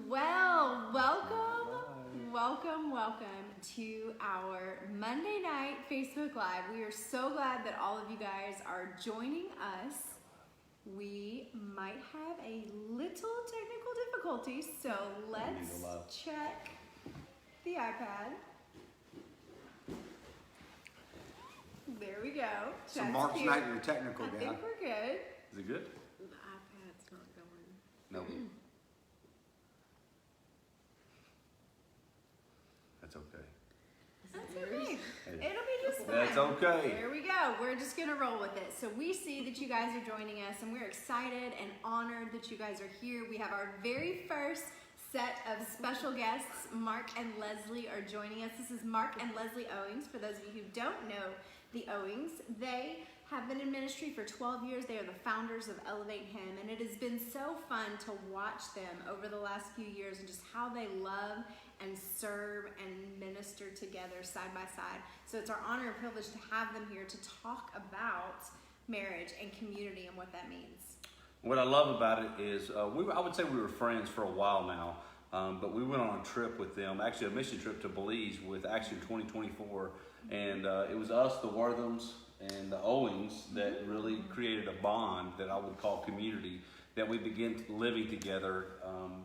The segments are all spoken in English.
Well, welcome to our Monday night Facebook Live. We are so glad that all of you guys are joining us. We might have a little technical difficulty, so let's check the iPad. There we go. So Mark's not your technical guy. I think we're good. Is it good? The iPad's not going. No. That's okay. That's okay. It'll be just fine. That's okay. There we go. We're just going to roll with it. So we see that you guys are joining us, and we're excited and honored that you guys are here. We have our very first set of special guests. Mark and Leslie are joining us. This is Mark and Leslie Owings. For those of you who don't know the Owings, they have been in ministry for 12 years. They are the founders of Elevate Him, and it has been so fun to watch them over the last few years and just how they love and serve and minister together side by side. So it's our honor and privilege to have them here to talk about marriage and community and what that means. What I love about it is, I would say we were friends for a while now, but we went on a trip with them, actually a mission trip to Belize with Action 2024, and it was us, the Worthams, and the Owings that really created a bond that I would call community, that we began living together,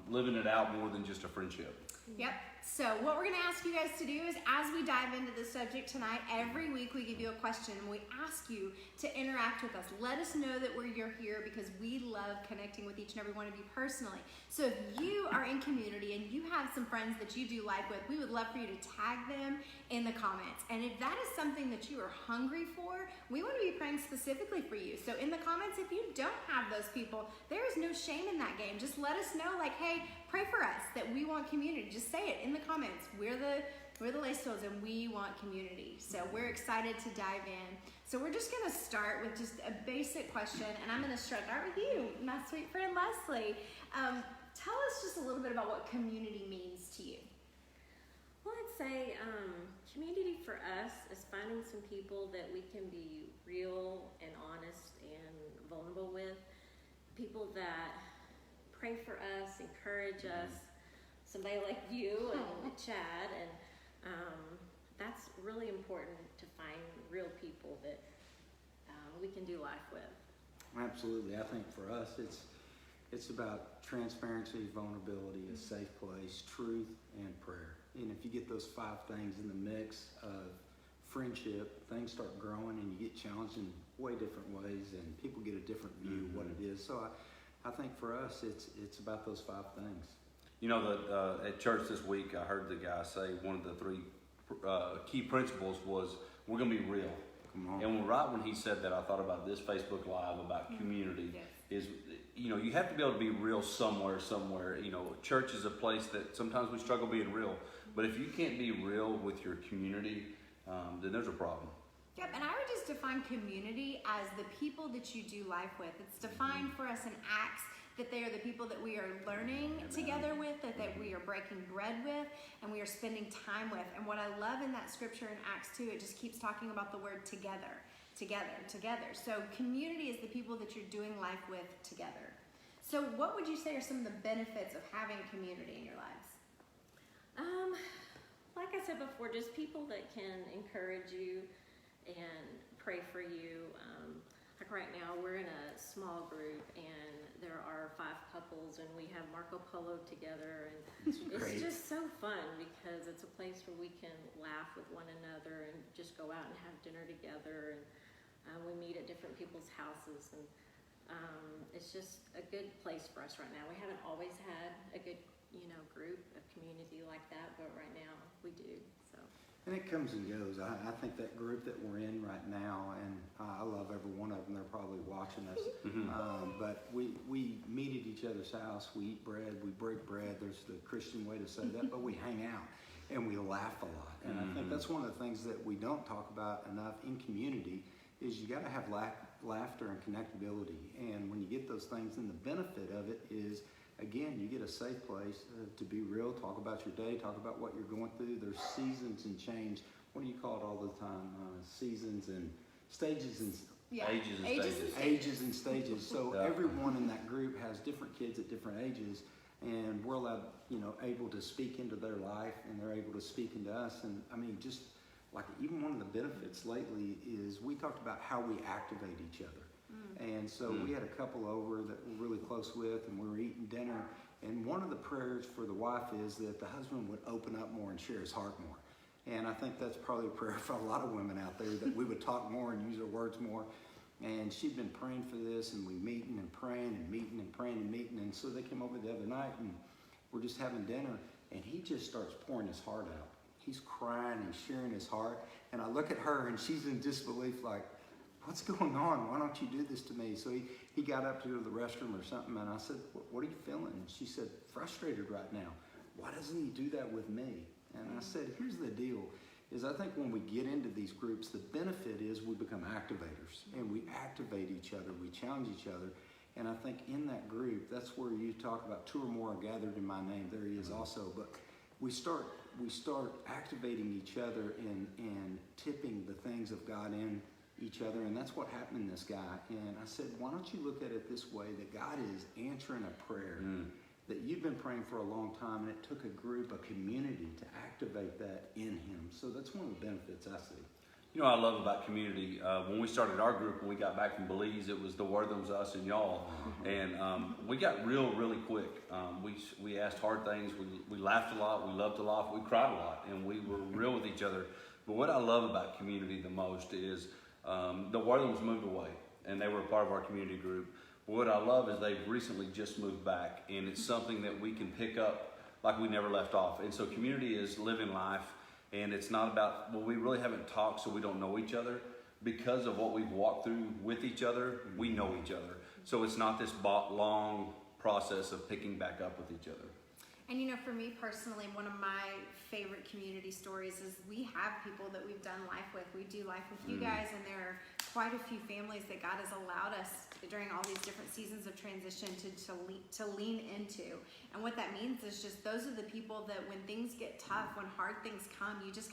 living it out more than just a friendship. Yep. So what we're going to ask you guys to do is, as we dive into the subject tonight, every week we give you a question and we ask you to interact with us. Let us know that you're here because we love connecting with each and every one of you personally. So if you are in community and you have some friends that you do life with, we would love for you to tag them in the comments. And if that is something that you are hungry for, we want to be praying specifically for you. So in the comments, if you don't have those people, there is no shame in that game. Just let us know, like, hey, pray for us that we want community. Just say it in the comments. We're the Lacetools and we want community. So we're excited to dive in. So we're just going to start with just a basic question, and I'm going to start with you, my sweet friend Leslie. Tell us just a little bit about what community means to you. Well, I'd say community for us is finding some people that we can be real and honest and vulnerable with. People that pray for us, encourage us. Somebody like you and Chad, and that's really important to find real people that we can do life with. Absolutely. I think for us, it's about transparency, vulnerability, a safe place, truth, and prayer. And if you get those 5 things in the mix of friendship, things start growing and you get challenged in way different ways, and people get a different view of what it is. So I think for us, it's about those 5 things. You know, at church this week, I heard the guy say one of the 3 key principles was, we're going to be real. Come on. And right when he said that, I thought about this Facebook Live about community. Yes. Is, you know, you have to be able to be real somewhere. You know, church is a place that sometimes we struggle being real. But if you can't be real with your community, then there's a problem. Yep, and I would just define community as the people that you do life with. It's defined for us in Acts that they are the people that we are learning together with, that we are breaking bread with, and we are spending time with. And what I love in that scripture in Acts 2, it just keeps talking about the word together. So community is the people that you're doing life with together. So what would you say are some of the benefits of having community in your lives? Like I said before, just people that can encourage you and pray for you. Like right now, we're in a small group, and there are 5 couples, and we have Marco Polo together, and it's just so fun because it's a place where we can laugh with one another and just go out and have dinner together, and we meet at different people's houses, and it's just a good place for us right now. We haven't always had a good, group, a community like that, but right now we do. So. And it comes and goes. I think that group that we're in right now, and I love every one of them. They're probably watching us. But we meet at each other's house. We eat bread. We break bread. There's the Christian way to say that. But we hang out and we laugh a lot. And I think that's one of the things that we don't talk about enough in community is you got to have laughter and connectability. And when you get those things, then the benefit of it is, again, you get a safe place to be real, talk about your day, talk about what you're going through. There's seasons and change. What do you call it all the time? Seasons and stages and Yeah. Ages and Ages stages. and Ages and stages. So Yeah. everyone in that group has different kids at different ages, and we're allowed, able to speak into their life, and they're able to speak into us. And I mean, just like even one of the benefits lately is we talked about how we activate each other. And so we had a couple over that we're really close with, and we were eating dinner. And one of the prayers for the wife is that the husband would open up more and share his heart more. And I think that's probably a prayer for a lot of women out there, that we would talk more and use our words more. And she'd been praying for this, and we meeting and praying and meeting and praying and meeting. And so they came over the other night, and we're just having dinner, and he just starts pouring his heart out. He's crying and sharing his heart. And I look at her, and she's in disbelief, like, what's going on? Why don't you do this to me? So he got up to go to the restroom or something, and I said, what are you feeling? And she said, frustrated right now. Why doesn't he do that with me? And I said, here's the deal, is I think when we get into these groups, the benefit is we become activators, and we activate each other, we challenge each other. And I think in that group, that's where you talk about 2 or more are gathered in my name. There he is also. But we start activating each other and tipping the things of God in each other, and that's what happened in this guy. And I said, why don't you look at it this way, that God is answering a prayer that you've been praying for a long time, and it took a group, a community, to activate that in him. So that's one of the benefits I see. You know what I love about community? When we started our group, when we got back from Belize, it was the Worthams, us, and y'all. And we got really quick. We asked hard things. We laughed a lot. We loved a lot. We cried a lot. And we were real with each other. But what I love about community the most is the Worthams moved away, and they were a part of our community group. What I love is they've recently just moved back, and it's something that we can pick up like we never left off. And so community is living life, and it's not about, well, we really haven't talked, so we don't know each other. Because of what we've walked through with each other, we know each other. So it's not this long process of picking back up with each other. And for me personally, one of my favorite community stories is we have people that we've done life with. We do life with you guys, and there are quite a few families that God has allowed us during all these different seasons of transition to lean into. And what that means is just those are the people that when things get tough, when hard things come, you just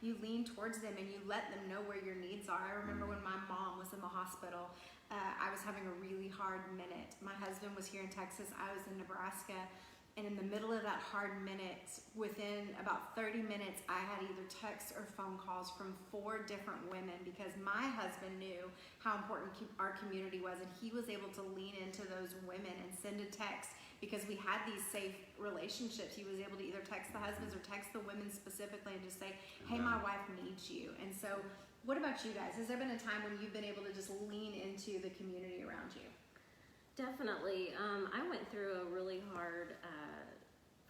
you lean towards them and you let them know where your needs are. I remember when my mom was in the hospital, I was having a really hard minute. My husband was here in Texas, I was in Nebraska. And in the middle of that hard minute, within about 30 minutes, I had either text or phone calls from 4 different women, because my husband knew how important our community was, and he was able to lean into those women and send a text, because we had these safe relationships. He was able to either text the husbands or text the women specifically and just say, hey, my wife needs you. And so what about you guys? Has there been a time when you've been able to just lean into the community around you? Definitely. I went through a really hard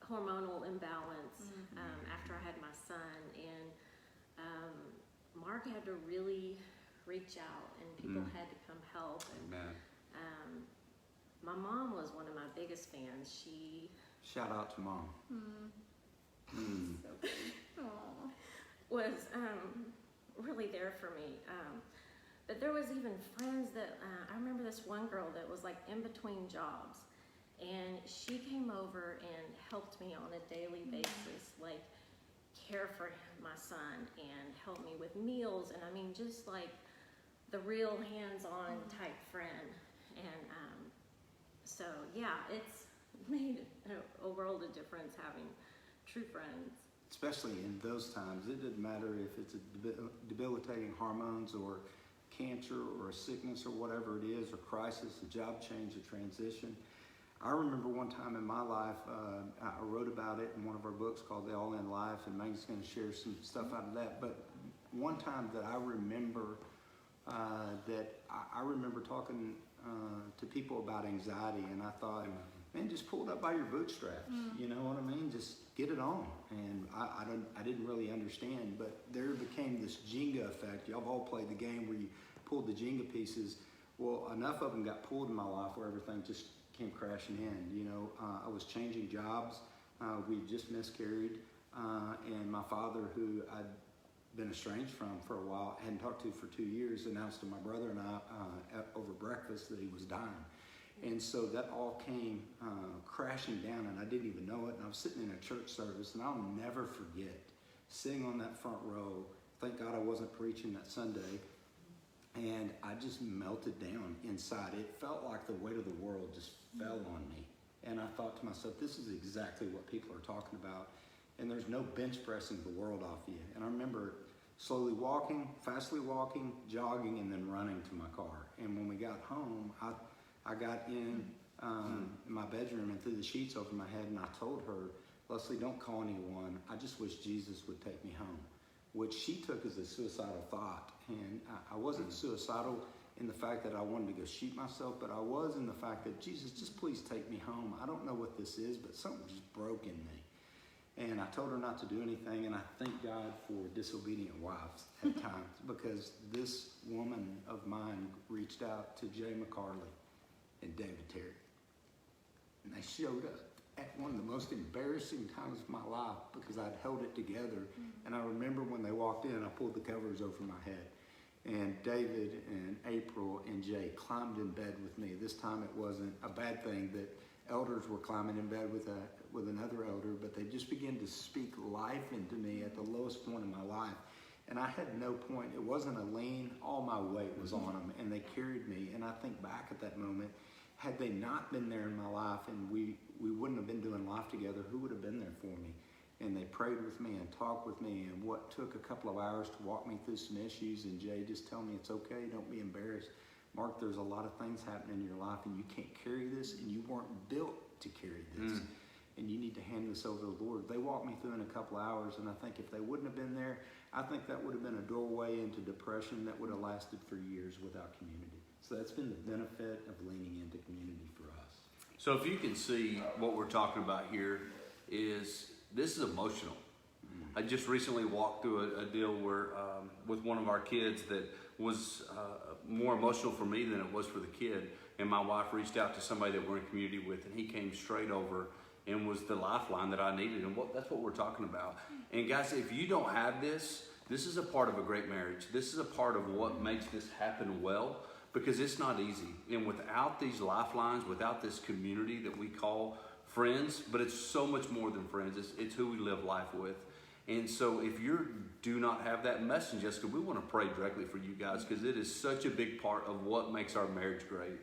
hormonal imbalance after I had my son, and Mark had to really reach out, and people had to come help. And my mom was one of my biggest fans. She Shout out to Mom. So good. Aww. was really there for me. But there was even friends that, I remember this one girl that was like in between jobs, and she came over and helped me on a daily basis, like care for my son and help me with meals. And I mean, just like the real hands-on type friend. And so yeah, it's made a world of difference having true friends. Especially in those times, it doesn't matter if it's a debilitating hormones or cancer or a sickness or whatever it is, or crisis, a job change, a transition. I remember one time in my life, I wrote about it in one of our books called The All In Life, and Maggie's going to share some stuff out of that. But one time that I remember I remember talking to people about anxiety, and I thought, man, just pull it up by your bootstraps. You know what I mean? Just get it on. And I didn't really understand, but there became this Jenga effect. Y'all have all played the game where you pulled the Jenga pieces. Well, enough of them got pulled in my life where everything just came crashing in. You know, I was changing jobs. We just miscarried, and my father, who I'd been estranged from for a while, hadn't talked to for 2 years, announced to my brother and I over breakfast that he was dying. And so that all came crashing down, and I didn't even know it. And I was sitting in a church service, and I'll never forget sitting on that front row. Thank God I wasn't preaching that Sunday. And I just melted down inside. It felt like the weight of the world just fell on me. And I thought to myself, this is exactly what people are talking about. And there's no bench pressing the world off you. And I remember slowly walking, fastly walking, jogging, and then running to my car. And when we got home, I got in my bedroom and threw the sheets over my head, and I told her, Leslie, don't call anyone. I just wish Jesus would take me home, which she took as a suicidal thought. And I wasn't suicidal in the fact that I wanted to go shoot myself, but I was in the fact that, Jesus, just please take me home. I don't know what this is, but something just broke in me. And I told her not to do anything, and I thank God for disobedient wives at times, because this woman of mine reached out to Jay McCarley and David Terry. And they showed up at one of the most embarrassing times of my life, because I'd held it together. And I remember when they walked in, I pulled the covers over my head. And David and April and Jay climbed in bed with me. This time it wasn't a bad thing that elders were climbing in bed with another elder, but they just began to speak life into me at the lowest point in my life. And I had no point. It wasn't a lean. All my weight was on them, and they carried me. And I think back at that moment, had they not been there in my life and we wouldn't have been doing life together, who would have been there for me? And they prayed with me and talked with me, and what took a couple of hours to walk me through some issues, and Jay just tell me it's okay, don't be embarrassed. Mark, there's a lot of things happening in your life, and you can't carry this, and you weren't built to carry this. And you need to hand this over to the Lord. They walked me through in a couple of hours, and I think if they wouldn't have been there, I think that would have been a doorway into depression that would have lasted for years without community. So that's been the benefit of leaning into community for us. So if you can see what we're talking about here is this is emotional. I just recently walked through a deal where with one of our kids that was more emotional for me than it was for the kid. And my wife reached out to somebody that we're in community with, and he came straight over and was the lifeline that I needed. And that's what we're talking about. And guys, if you don't have this, this is a part of a great marriage. This is a part of what makes this happen well, because it's not easy. And without these lifelines, without this community that we call friends, but it's so much more than friends. It's who we live life with. And so if you do not have that message, Jessica, we want to pray directly for you guys, because it is such a big part of what makes our marriage great.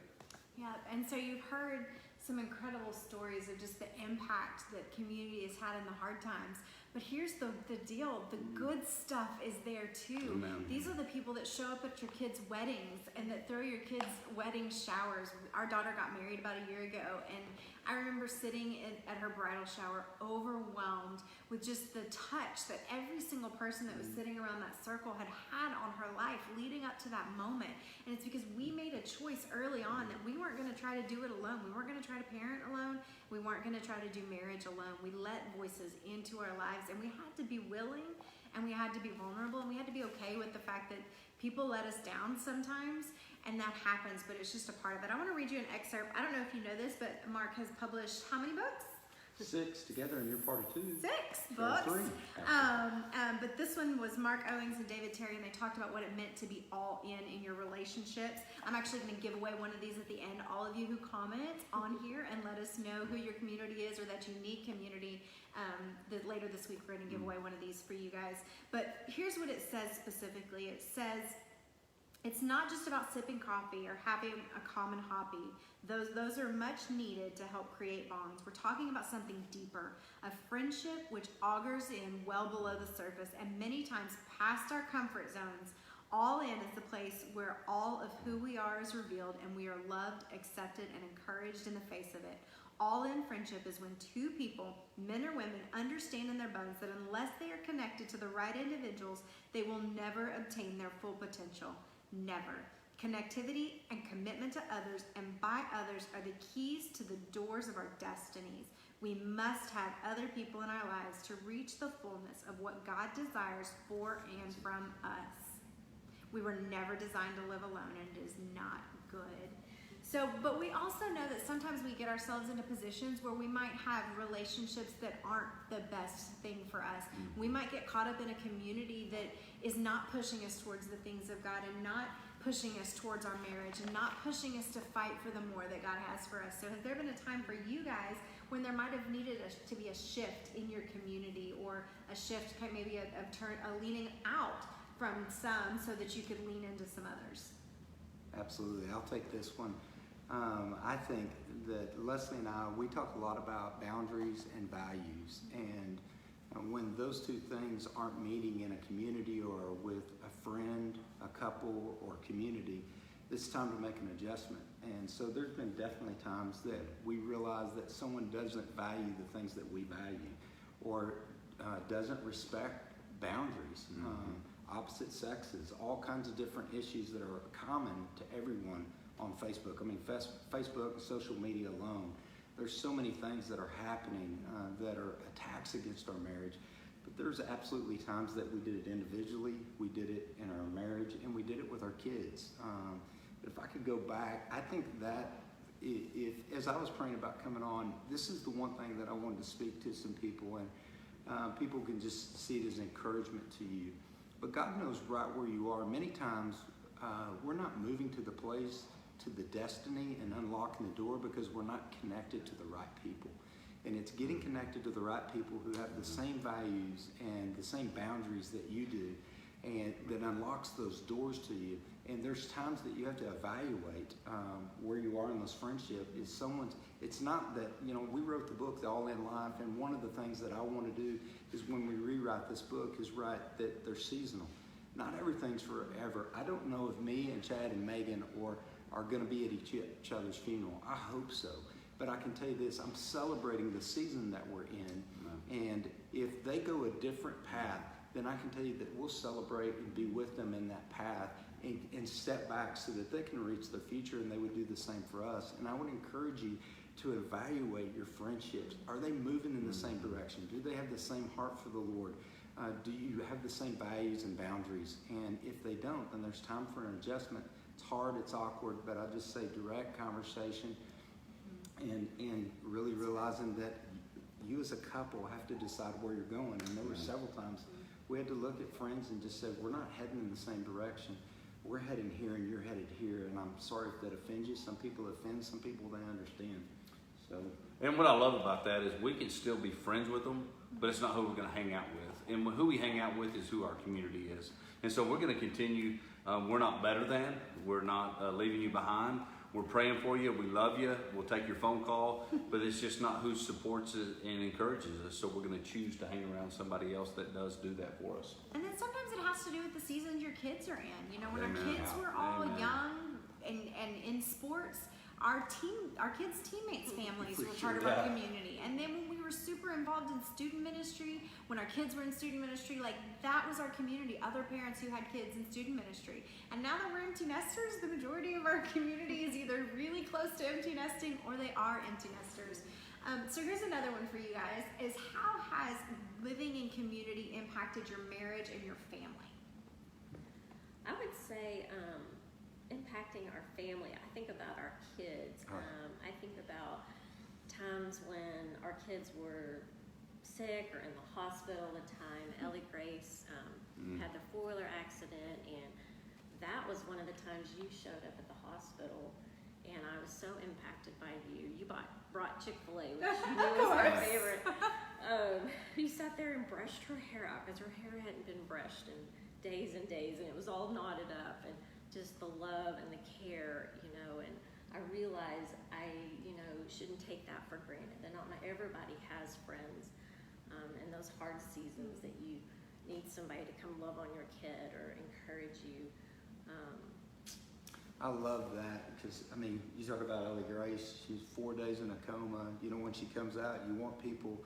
Yeah, and so you've heard some incredible stories of just the impact that community has had in the hard times. But here's the deal, the good stuff is there too. Amen. These are the people that show up at your kids' weddings and that throw your kids' wedding showers. Our daughter got married about a year ago, and I remember sitting at her bridal shower overwhelmed with just the touch that every single person that was sitting around that circle had on her life leading up to that moment. And it's because we made a choice early on that we weren't going to try to do it alone. We weren't going to try to parent alone. We weren't going to try to do marriage alone. We let voices into our lives, and we had to be willing, and we had to be vulnerable, and we had to be okay with the fact that people let us down sometimes. And that happens, but it's just a part of it. I want to read you an excerpt. I don't know if you know this, but Mark has published how many books? 6 together, and you're part of 2. 6 books. 3. But this one was Mark Owings and David Terry, and they talked about what it meant to be all in your relationships. I'm actually going to give away one of these at the end. All of you who comment on here and let us know who your community is, or that unique community, that later this week we're going to give away one of these for you guys. But here's what it says specifically. It says, it's not just about sipping coffee or having a common hobby. Those are much needed to help create bonds. We're talking about something deeper, a friendship which augurs in well below the surface and many times past our comfort zones. All in is the place where all of who we are is revealed, and we are loved, accepted, and encouraged in the face of it. All in friendship is when two people, men or women, understand in their bones that unless they are connected to the right individuals, they will never obtain their full potential. Never. Connectivity and commitment to others and by others are the keys to the doors of our destinies. We must have other people in our lives to reach the fullness of what God desires for and from us. We were never designed to live alone, and it is not good. So, but we also know that sometimes we get ourselves into positions where we might have relationships that aren't the best thing for us. We might get caught up in a community that is not pushing us towards the things of God, and not pushing us towards our marriage, and not pushing us to fight for the more that God has for us. So has there been a time for you guys when there might have needed to be a shift in your community, or a shift, maybe a leaning out from some so that you could lean into some others? absolutely. I'll take this one. I think that Leslie and I, we talk a lot about boundaries and values, and when those two things aren't meeting in a community or with a friend, a couple, or community, it's time to make an adjustment. And so there's been definitely times that we realize that someone doesn't value the things that we value, or doesn't respect boundaries, opposite sexes, all kinds of different issues that are common to everyone on Facebook. I mean, Facebook and social media alone, there's so many things that are happening that are attacks against our marriage. But there's absolutely times that we did it individually, we did it in our marriage, and we did it with our kids. But if I could go back, I think that if as I was praying about coming on, this is the one thing that I wanted to speak to some people, and people can just see it as encouragement to you. But God knows right where you are. Many times we're not moving to the place, to the destiny and unlocking the door because we're not connected to the right people. And it's getting connected to the right people who have the same values and the same boundaries that you do, and that unlocks those doors to you. And there's times that you have to evaluate where you are in this friendship. It's not that, we wrote the book, The All In Life, and one of the things that I want to do is when we rewrite this book is write that they're seasonal. Not everything's forever. I don't know if me and Chad and Megan are going to be at each other's funeral. I hope so. But I can tell you this, I'm celebrating the season that we're in. And if they go a different path, then I can tell you that we'll celebrate and be with them in that path and step back so that they can reach their future, and they would do the same for us. And I would encourage you to evaluate your friendships. Are they moving in the same direction? Do they have the same heart for the Lord? Do you have the same values and boundaries? And if they don't, then there's time for an adjustment. It's hard, it's awkward, but I just say direct conversation and really realizing that you as a couple have to decide where you're going. And there were several times we had to look at friends and just say, we're not heading in the same direction. We're heading here and you're headed here. And I'm sorry if that offends you. Some people offend, some people they understand. So. And what I love about that is we can still be friends with them, but it's not who we're going to hang out with. And who we hang out with is who our community is. And so we're going to continue. We're not better than. We're not leaving you behind. We're praying for you. We love you. We'll take your phone call. But it's just not who supports it and encourages us. So we're going to choose to hang around somebody else that does do that for us. And then sometimes it has to do with the seasons your kids are in. When Amen. our kids were all Amen. young and in sports, our kids' teammates' families For were part of sure. our Yeah. community. And then when we were super involved in student ministry, when our kids were in student ministry, that was our community, other parents who had kids in student ministry. And now that we're empty nesters, the majority of our community is either really close to empty nesting or they are empty nesters. So here's another one for you guys, is how has living in community impacted your marriage and your family? I would say impacting our family. I think about our kids. I think about times when our kids were sick or in the hospital. The time Ellie Grace had the four-wheeler accident, and that was one of the times you showed up at the hospital, and I was so impacted by you. You brought Chick-fil-A, which you knew was my favorite. You sat there and brushed her hair out because her hair hadn't been brushed in days and days, and it was all knotted up, and just the love and the care, and I realized I, shouldn't take that for granted. That not everybody has friends in those hard seasons that you need somebody to come love on your kid or encourage you. I love that because, you talk about Ellie Grace, she's 4 days in a coma. When she comes out, you want people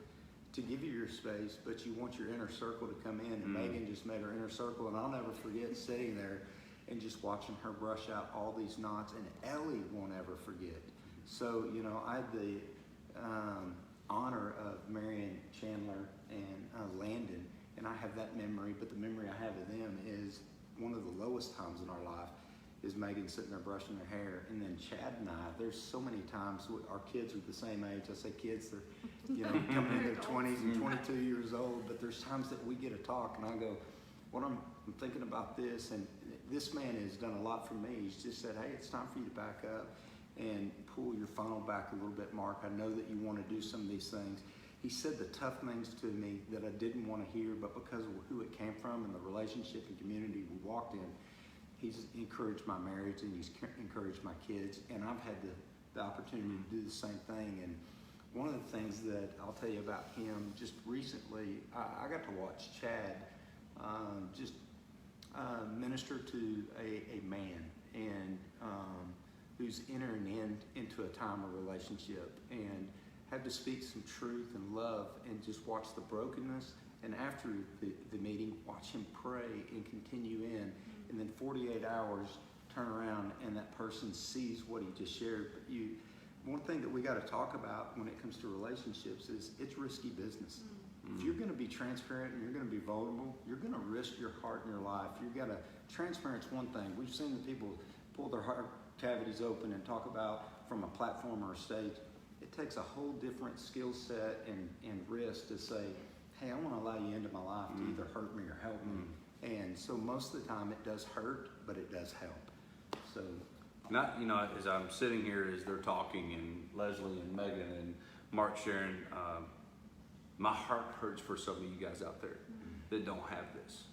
to give you your space, but you want your inner circle to come in. And Megan just made her inner circle, and I'll never forget sitting there and just watching her brush out all these knots, and Ellie won't ever forget. So, I had the honor of marrying Chandler and Landon, and I have that memory, but the memory I have of them is one of the lowest times in our life is Megan sitting there brushing her hair. And then Chad and I, there's so many times our kids are the same age. I say kids, they're coming in their 20s and 22 years old, but there's times that we get a talk and I go, I'm thinking about this, and this man has done a lot for me. He's just said, hey, it's time for you to back up and pull your funnel back a little bit, Mark. I know that you want to do some of these things. He said the tough things to me that I didn't want to hear, but because of who it came from and the relationship and community we walked in, he's encouraged my marriage and he's encouraged my kids, and I've had the opportunity to do the same thing. And one of the things that I'll tell you about him, just recently, I got to watch Chad just minister to a man and who's entering into a time of relationship, and had to speak some truth and love and just watch the brokenness. And after the meeting, watch him pray and continue in. And then 48 hours, turn around and that person sees what he just shared. But one thing that we got to talk about when it comes to relationships is it's risky business. If you're going to be transparent and you're going to be vulnerable, you're going to risk your heart and your life. You've got to, transparent's one thing. We've seen the people pull their heart cavities open and talk about from a platform or a stage. It takes a whole different skill set and risk to say, hey, I want to allow you into my life to either hurt me or help me. And so most of the time it does hurt, but it does help. So, Not, as I'm sitting here, as they're talking, and Leslie and Megan and Mark sharing, my heart hurts for some of you guys out there that don't have this.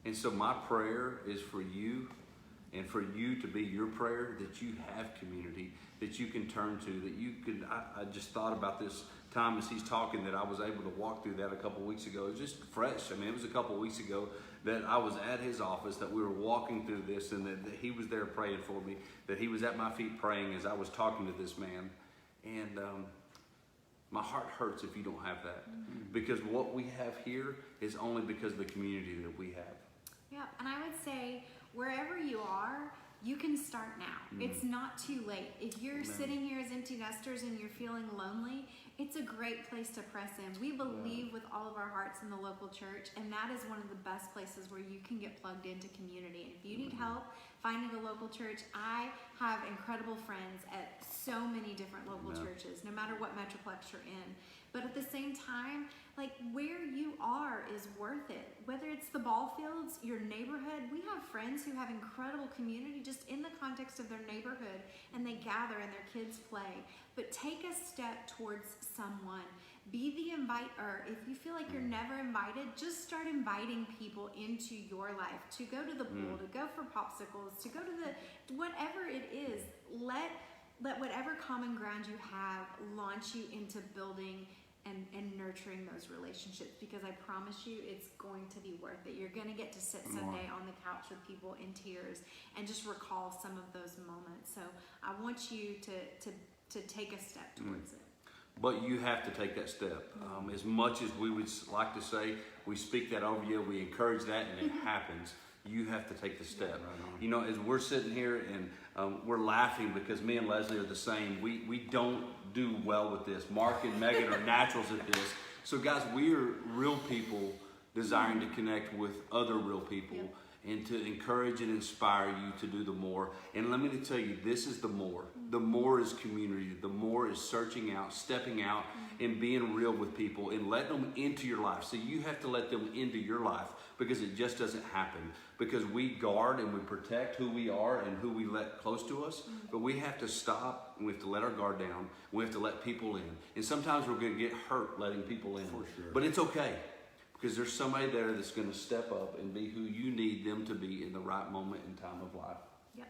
And so my prayer is for you, and for you to be your prayer, that you have community that you can turn to, that you could, I just thought about this time as he's talking, that I was able to walk through that a couple weeks ago. It was just fresh. I mean, it was a couple weeks ago that I was at his office, that we were walking through this, and that he was there praying for me, that he was at my feet praying as I was talking to this man. And my heart hurts if you don't have that, because what we have here is only because of the community that we have. Yeah, and I would say wherever you are, you can start now. It's not too late. If you're sitting here as empty nesters and you're feeling lonely, it's a great place to press in. We believe with all of our hearts in the local church, and that is one of the best places where you can get plugged into community. And if you need help finding a local church, I have incredible friends at so many different local churches, no matter what metroplex you're in. But at the same time, like, where you are is worth it. Whether it's the ball fields, your neighborhood. We have friends who have incredible community just in the context of their neighborhood, and they gather and their kids play. But take a step towards someone. Be the inviter. If you feel like you're never invited, just start inviting people into your life to go to the pool, to go for popsicles, to go to the, whatever it is. Let whatever common ground you have launch you into building and nurturing those relationships, because I promise you it's going to be worth it. You're going to get to sit someday on the couch with people in tears and just recall some of those moments. So I want you to take a step towards it. But you have to take that step. As much as we would like to say, we speak that over you, we encourage that, and it happens. You have to take the step. As we're sitting here and we're laughing because me and Leslie are the same. We don't do well with this. Mark and Megan are naturals at this. So guys, we are real people desiring to connect with other real people and to encourage and inspire you to do the more. And let me tell you, this is the more. The more is community. The more is searching out, stepping out, and being real with people and letting them into your life. So you have to let them into your life, because it just doesn't happen. Because we guard and we protect who we are and who we let close to us. But we have to stop, and we have to let our guard down. We have to let people in. And sometimes we're going to get hurt letting people in. For sure. But it's okay, because there's somebody there that's going to step up and be who you need them to be in the right moment and time of life. Yep.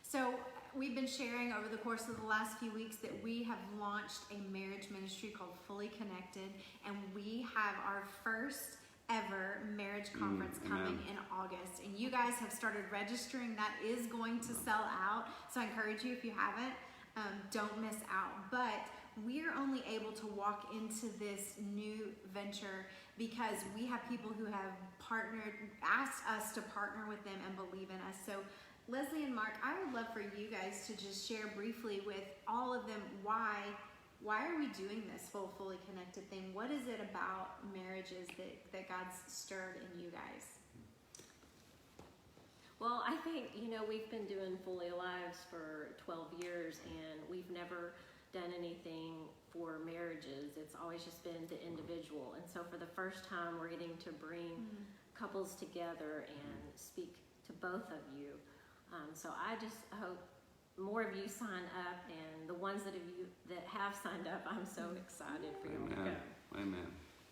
So we've been sharing over the course of the last few weeks that we have launched a marriage ministry called Fully Connected, and we have our first ever marriage conference coming in August, and you guys have started registering. That is going to sell out, so I encourage you, if you haven't, don't miss out. But we're only able to walk into this new venture because we have people who have asked us to partner with them and believe in us. So Leslie and Mark, I would love for you guys to just share briefly with all of them why are we doing this Fully Connected thing? What is it about marriages that God's stirred in you guys? Well, I think, we've been doing Fully Alive for 12 years, and we've never done anything for marriages. It's always just been the individual. And so for the first time, we're getting to bring couples together and speak to both of you. So I just hope more of you sign up, and the ones that have signed up, I'm so excited for you to go. Amen.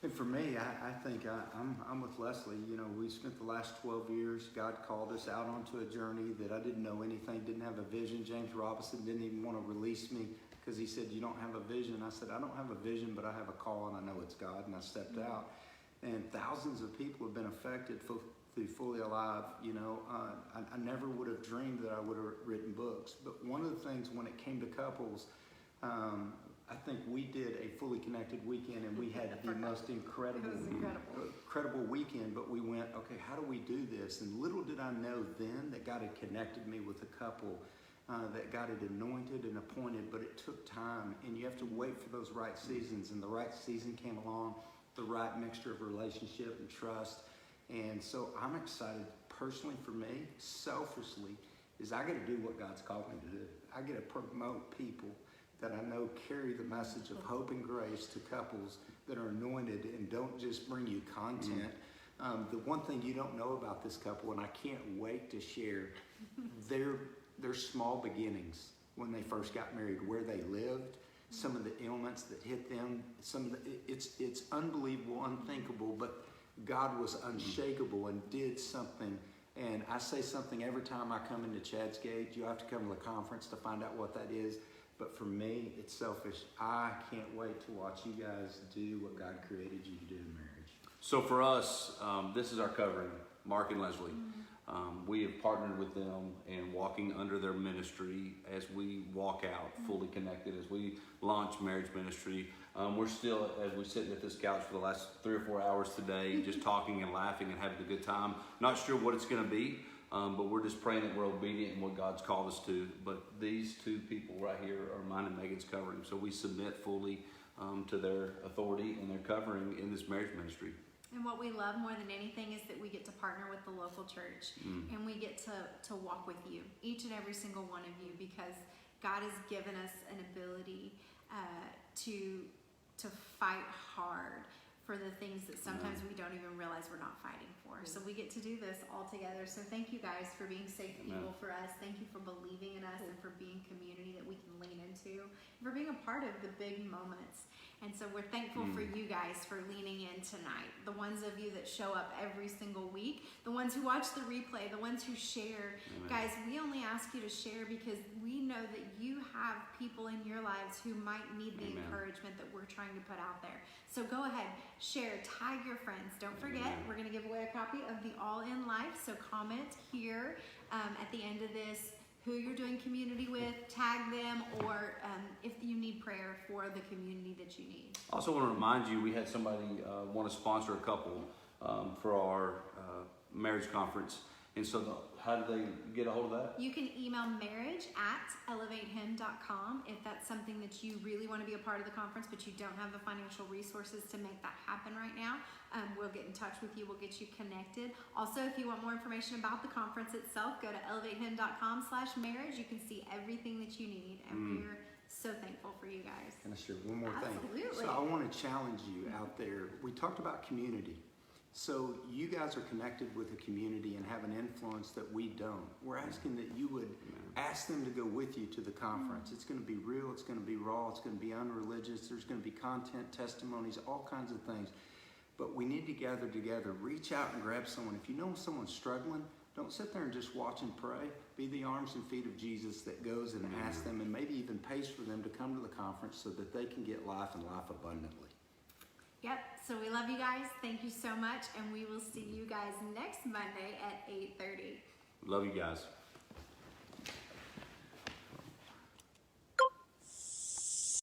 And for me, I think I'm with Leslie. You know, we spent the last 12 years, God called us out onto a journey that I didn't know anything, didn't have a vision. James Robinson didn't even want to release me because he said, you don't have a vision. I said, I don't have a vision, but I have a call and I know it's God. And I stepped out. And thousands of people have been affected through Fully Alive. You know, I never would have dreamed that I would have written books. But one of the things when it came to couples, I think we did a Fully Connected weekend and we had the most incredible weekend, but we went, okay, how do we do this? And little did I know then that God had connected me with a couple that God had anointed and appointed, but it took time and you have to wait for those right seasons, and the right season came along, the right mixture of relationship and trust. And so I'm excited personally for me, selfishly, is I got to do what God's called me to do. I get to promote people that I know carry the message of hope and grace to couples that are anointed and don't just bring you content. The one thing you don't know about this couple, and I can't wait to share, their small beginnings when they first got married, where they lived, some of the ailments that hit them, it's unbelievable, unthinkable, but God was unshakable and did something. And I say something every time I come into Chad's Gate. You have to come to the conference to find out what that is. But for me, it's selfish. I can't wait to watch you guys do what God created you to do in marriage. So for us, this is our covering, Mark and Leslie. We have partnered with them and walking under their ministry as we walk out fully connected, as we launch marriage ministry. We're still, as we're sitting at this couch for the last 3 or 4 hours today, just talking and laughing and having a good time. Not sure what it's going to be. But we're just praying that we're obedient in what God's called us to. But these two people right here are mine and Megan's covering. So we submit fully to their authority and their covering in this marriage ministry. And what we love more than anything is that we get to partner with the local church and we get to walk with you, each and every single one of you, because God has given us an ability to fight hard for the things that sometimes we don't even realize we're not fighting for. So we get to do this all together. So thank you guys for being safe people for us. Thank you for believing in us and for being community that we can lean into, and for being a part of the big moments. And so we're thankful for you guys for leaning in tonight. The ones of you that show up every single week, the ones who watch the replay, the ones who share. Guys, we only ask you to share because we know that you have people in your lives who might need the encouragement that we're trying to put out there. So go ahead, share, tag your friends. Don't forget, we're going to give away a copy of the All In Life. So comment here at the end of this who you're doing community with, tag them, or if you need prayer for the community that you need. I also want to remind you, we had somebody want to sponsor a couple for our marriage conference. And so how do they get a hold of that? You can email marriage@elevatehim.com if that's something that you really want to be a part of the conference, but you don't have the financial resources to make that happen right now. We'll get in touch with you. We'll get you connected. Also, if you want more information about the conference itself, go to elevatehim.com/marriage. You can see everything that you need, and we're so thankful for you guys. Can I share one more thing? Absolutely. So I want to challenge you out there. We talked about community. So you guys are connected with a community and have an influence that we don't. We're asking that you would ask them to go with you to the conference. It's going to be real. It's going to be raw. It's going to be unreligious. There's going to be content, testimonies, all kinds of things. But we need to gather together. Reach out and grab someone. If you know someone's struggling, don't sit there and just watch and pray. Be the arms and feet of Jesus that goes and asks them and maybe even pays for them to come to the conference so that they can get life and life abundantly. Yep. So we love you guys. Thank you so much. And we will see you guys next Monday at 8:30. Love you guys.